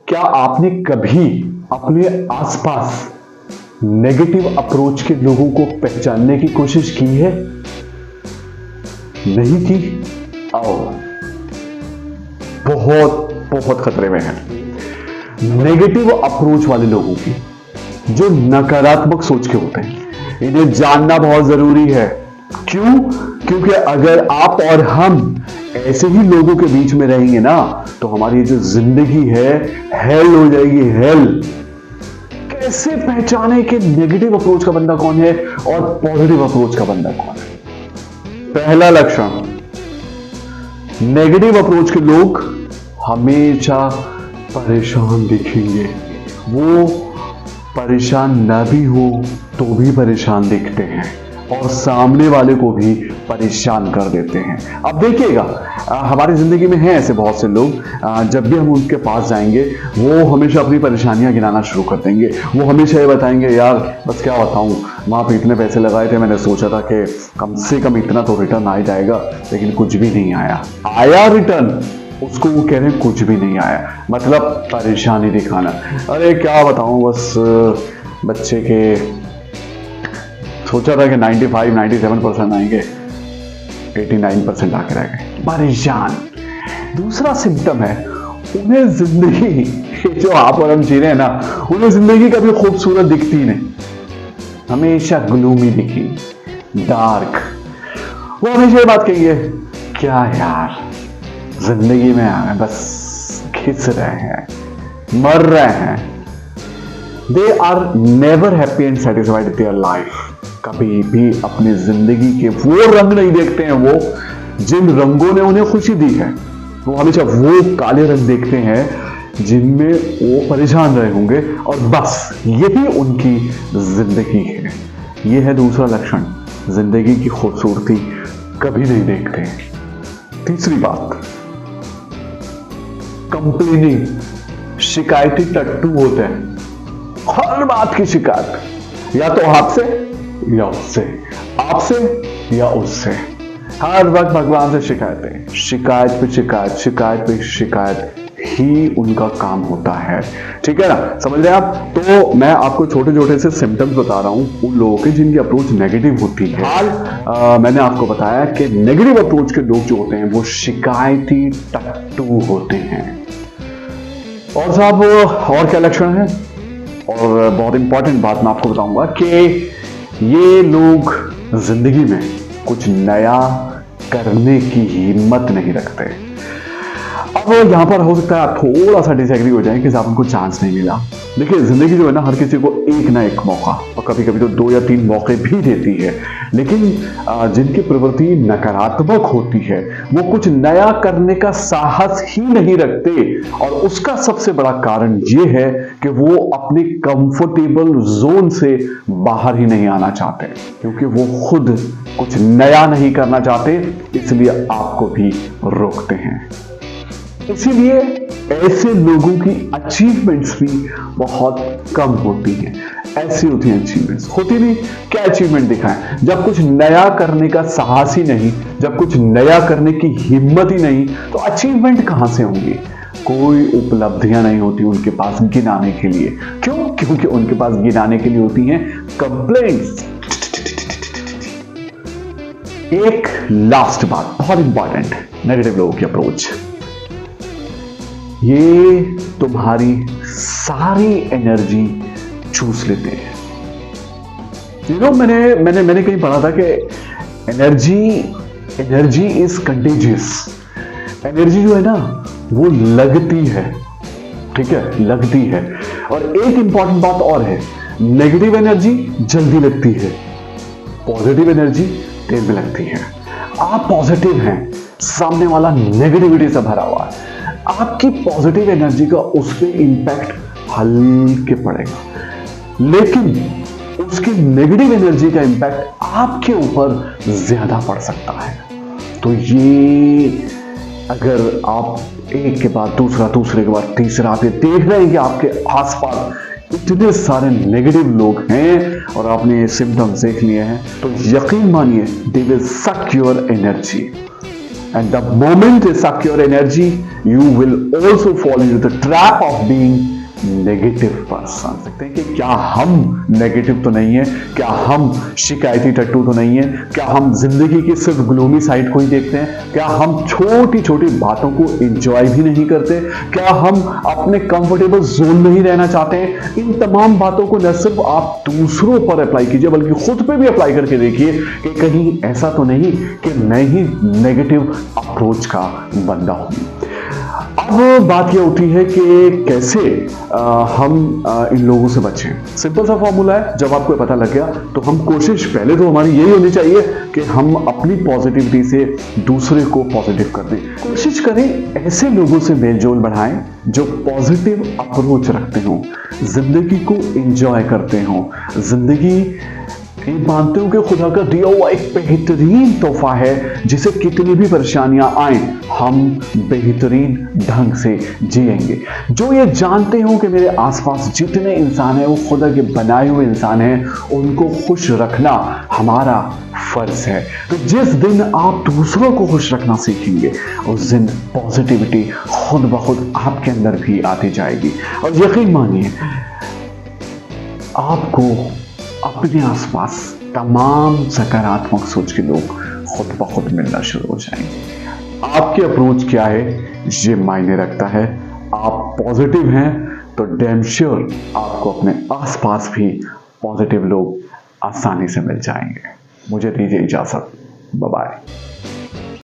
क्या आपने कभी अपने आसपास नेगेटिव अप्रोच के लोगों को पहचानने की कोशिश की है? नहीं की? आओ, बहुत बहुत खतरे में है नेगेटिव अप्रोच वाले लोगों की, जो नकारात्मक सोच के होते हैं। इन्हें जानना बहुत जरूरी है। क्यों? क्योंकि अगर आप और हम ऐसे ही लोगों के बीच में रहेंगे ना, तो हमारी जो जिंदगी है हेल हो जाएगी, हेल। कैसे पहचाने कि नेगेटिव अप्रोच का बंदा कौन है और पॉजिटिव अप्रोच का बंदा कौन है? पहला लक्षण, नेगेटिव अप्रोच के लोग हमेशा परेशान दिखेंगे। वो परेशान ना भी हो तो भी परेशान दिखते हैं और सामने वाले को भी परेशान कर देते हैं। अब देखिएगा, हमारी जिंदगी में हैं ऐसे बहुत से लोग, जब भी हम उनके पास जाएंगे वो हमेशा अपनी परेशानियां गिनाना शुरू कर देंगे। वो हमेशा ये बताएंगे, यार बस क्या बताऊं, वहां पे इतने पैसे लगाए थे, मैंने सोचा था कि कम से कम इतना तो रिटर्न आ जाएगा, लेकिन कुछ भी नहीं आया। आया रिटर्न, उसको वो कह रहे हैं कुछ भी नहीं आया, मतलब परेशानी दिखाना। अरे क्या बताऊं, बस बच्चे के सोचा था कि 95-97% आएंगे, 89% आके रह गए, परेशान। दूसरा सिम्टम है, उन्हें जिंदगी जो आप और हम जी रहे हैं ना, उन्हें जिंदगी कभी खूबसूरत दिखती नहीं, हमेशा ग्लूमी दिखी, डार्क। वो हमेशा ये बात कही है, क्या यार जिंदगी में हमें बस खिस रहे हैं, मर रहे हैं। They are never happy and satisfied with their life. कभी भी अपनी जिंदगी के वो रंग नहीं देखते हैं, वो जिन रंगों ने उन्हें खुशी दी है, वो हमेशा वो काले रंग देखते हैं जिनमें वो परेशान रहे होंगे, और बस यही उनकी जिंदगी है। ये है दूसरा लक्षण, जिंदगी की खूबसूरती कभी नहीं देखते। तीसरी बात, कंप्लेनिंग, शिकायती टट्टू होते हैं। हर बात की शिकायत, या तो आपसे या उससे, आपसे या उससे, हर वक्त भगवान से शिकायतें, शिकायत पे शिकायत, शिकायत पे शिकायत ही उनका काम होता है। ठीक है ना, समझ रहे हैं आप? तो मैं आपको छोटे छोटे से सिम्टम्स बता रहा हूं उन लोगों के जिनकी अप्रोच नेगेटिव होती है। हाल मैंने आपको बताया कि नेगेटिव अप्रोच के लोग जो होते हैं वो शिकायती टट्टू होते हैं। और साहब, और क्या लक्षण है? और बहुत इंपॉर्टेंट बात मैं आपको बताऊंगा कि ये लोग जिंदगी में कुछ नया करने की हिम्मत नहीं रखते। अब यहां पर हो सकता है आप थोड़ा सा डिसएग्री हो जाए कि साहब उनको चांस नहीं मिला। देखिए, जिंदगी जो है ना, हर किसी को एक ना एक मौका, और कभी कभी तो 2 या 3 मौके भी देती है, लेकिन जिनकी प्रवृत्ति नकारात्मक होती है वो कुछ नया करने का साहस ही नहीं रखते। और उसका सबसे बड़ा कारण ये है कि वो अपने कंफर्टेबल जोन से बाहर ही नहीं आना चाहते, क्योंकि वो खुद कुछ नया नहीं करना चाहते, इसलिए आपको भी रोकते हैं। इसीलिए ऐसे लोगों की अचीवमेंट्स भी बहुत कम होती हैं। ऐसी होती हैं अचीवमेंट्स, होती नहीं, क्या अचीवमेंट दिखाएं? जब कुछ नया करने का साहस ही नहीं, जब कुछ नया करने की हिम्मत ही नहीं, तो अचीवमेंट कहां से होंगी? कोई उपलब्धियां नहीं होती उनके पास गिनाने के लिए। क्यों? क्योंकि उनके पास गिनाने के लिए होती हैं कंप्लेंट्स। एक लास्ट बात, बहुत इंपॉर्टेंट, नेगेटिव लोगों की अप्रोच, ये तुम्हारी सारी एनर्जी चूस लेते हैं। मैंने कहीं पढ़ा था कि एनर्जी इज कंटेजियस। एनर्जी जो है ना वो लगती है, ठीक है, लगती है। और एक इंपॉर्टेंट बात और है, नेगेटिव एनर्जी जल्दी लगती है, पॉजिटिव एनर्जी देर में लगती है। आप पॉजिटिव हैं, सामने वाला नेगेटिविटी से भरा हुआ है, आपकी पॉजिटिव एनर्जी का उस पर इंपैक्ट हल्के पड़ेगा, लेकिन उसकी नेगेटिव एनर्जी का इंपैक्ट आपके ऊपर ज्यादा पड़ सकता है। तो ये अगर आप एक के बाद दूसरा, दूसरे के बाद तीसरा, आप ये देख रहे हैं कि आपके आसपास इतने सारे नेगेटिव लोग हैं और आपने ये सिम्टम्स देख लिए हैं, तो यकीन मानिए दे विल सक your energy. And the moment you suck your energy, you will also fall into the trap of being negative person. सकते हैं कि क्या हम नेगेटिव तो नहीं है, क्या हम शिकायती टट्टू तो नहीं है, क्या हम जिंदगी की सिर्फ ग्लोमी साइड को ही देखते हैं, क्या हम छोटी छोटी बातों को एंजॉय भी नहीं करते, क्या हम अपने कंफर्टेबल जोन में ही रहना चाहते हैं। इन तमाम बातों को न सिर्फ आप दूसरों पर अप्लाई कीजिए बल्कि खुद पे भी अप्लाई करके देखिए कि कहीं ऐसा तो नहीं कि मैं ही नेगेटिव अप्रोच का बंदा हूं। अब बात यह होती है कि कैसे हम इन लोगों से बचें। सिंपल सा फॉर्मूला है, जब आपको पता लग गया तो हम कोशिश पहले तो हमारी यही होनी चाहिए कि हम अपनी पॉजिटिविटी से दूसरे को पॉजिटिव कर दें। कोशिश करें ऐसे लोगों से मेलजोल बढ़ाएं जो पॉजिटिव अप्रोच रखते हों, जिंदगी को एंजॉय करते हों, जिंदगी मानते हो कि खुदा का दिया हुआ एक बेहतरीन तोहफा है जिसे कितनी भी परेशानियां आए हम बेहतरीन ढंग से जिएंगे। जो ये जानते हो कि मेरे आसपास जितने इंसान हैं वो खुदा के बनाए हुए इंसान हैं, उनको खुश रखना हमारा फर्ज है। तो जिस दिन आप दूसरों को खुश रखना सीखेंगे उस दिन पॉजिटिविटी खुद ब खुद आपके अंदर भी आती जाएगी। और यकीन मानिए आपको अपने आसपास तमाम सकारात्मक सोच के लोग खुद ब खुद मिलना शुरू हो जाएंगे। आपकी अप्रोच क्या है ये मायने रखता है। आप पॉजिटिव हैं तो डैम श्योर आपको अपने आसपास भी पॉजिटिव लोग आसानी से मिल जाएंगे। मुझे दीजिए इजाजत, बाय बाय।